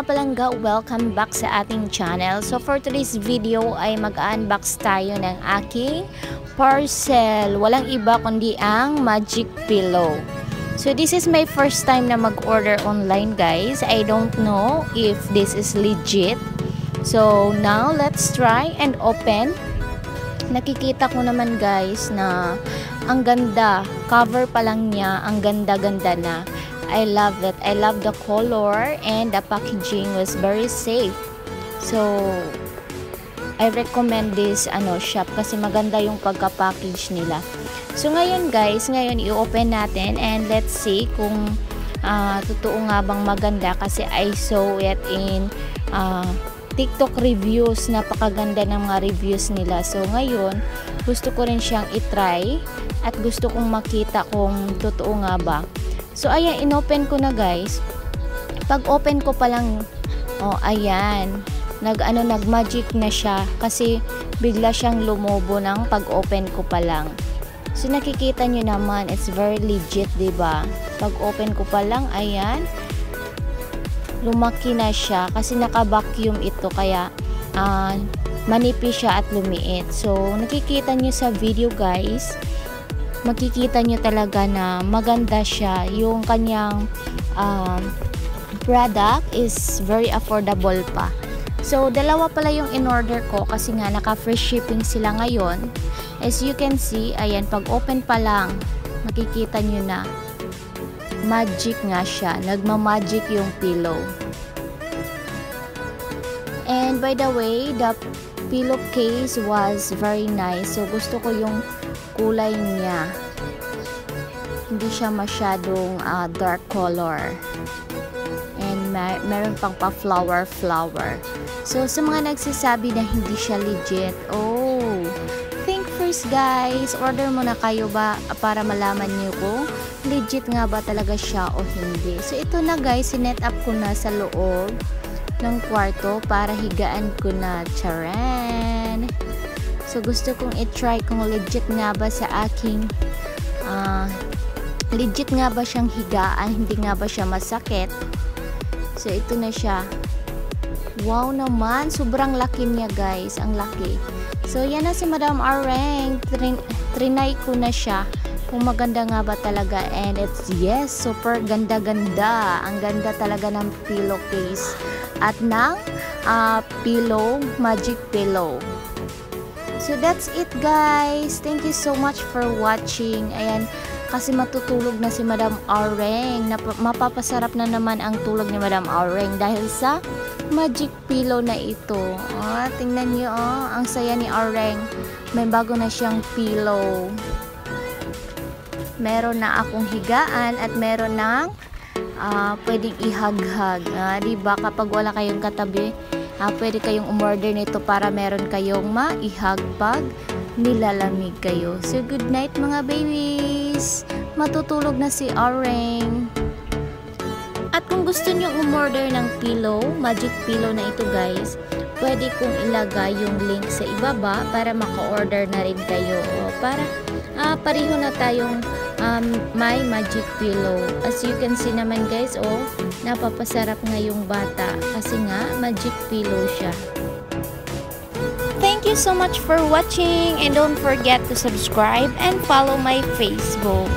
mga palangga, welcome back sa ating channel. So for today's video ay mag-unbox tayo ng aking parcel. Walang iba kundi ang Magic Pillow. So this is my first time na mag-order online, guys. I don't know if this is legit. So now let's try and open. Nakikita ko naman, guys, na ang ganda. Cover pa lang niya, ang ganda-ganda na. I love it. I love the color and the packaging was very safe. So I recommend this shop kasi maganda yung pagka-package nila. So ngayon, guys, i-open natin and let's see kung totoo nga bang maganda kasi I saw it in TikTok reviews. Napakaganda ng mga reviews nila. So ngayon, gusto ko rin siyang i-try at gusto kong makita kung totoo nga ba. So ayan, inopen ko na, guys. Pag open ko pa lang, ayan, nag-magic na siya kasi bigla siyang lumobo ng pag-open ko pa lang. So nakikita nyo naman, it's very legit, 'di ba? Pag open ko pa lang, ayan, lumaki na siya kasi naka-vacuum ito kaya manipis siya at lumiit. So nakikita nyo sa video, guys, makikita nyo talaga na maganda siya. Yung kanyang product is very affordable pa. So dalawa pala yung in-order ko kasi nga naka-free shipping sila ngayon. As you can see, ayan, pag open pa lang, makikita nyo na magic nga siya. Nagma-magic yung pillow. And by the way, the pillowcase was very nice. So gusto ko yung kulay niya. Hindi siya masyadong dark color. And meron pang pa-flower. So sa mga nagsasabi na hindi siya legit, think first, guys. Order muna kayo ba para malaman niyo kung legit nga ba talaga siya o hindi. So ito na, guys, sinet up ko na sa loob ng kwarto para higaan ko na. Charan! So gusto kong i-try kung legit nga ba sa aking legit nga ba siyang higaan, hindi nga ba siya masakit. So ito na siya. Wow naman, sobrang laki niya, guys, ang laki. So yan na si Madam Areng. Trinay ko na siya kung maganda nga ba talaga, and it's yes, super ganda-ganda. Ang ganda talaga ng pillowcase at ng pillow, magic pillow. So that's it, guys. Thank you so much for watching. Ayan, kasi matutulog na si Madam Areng. Mapapasarap na naman ang tulog ni Madam Areng dahil sa magic pillow na ito. Tingnan niyo, ang saya ni Areng. May bago na siyang pillow. Meron na akong higaan at meron ng pwedeng ihag-hag. Diba, kapag wala kayong katabi, pwede kayong umorder nito para meron kayong maihag pag nilalamig kayo. So good night, mga babies. Matutulog na si Areng. At kung gusto nyo umorder ng pillow, magic pillow na ito, guys, pwede kong ilagay yung link sa ibaba para maka-order na rin kayo. Para pareho na tayong may magic pillow. As you can see naman, guys, napapasarap nga yung bata kasi nga magic pillow siya. Thank you so much for watching and don't forget to subscribe and follow my Facebook.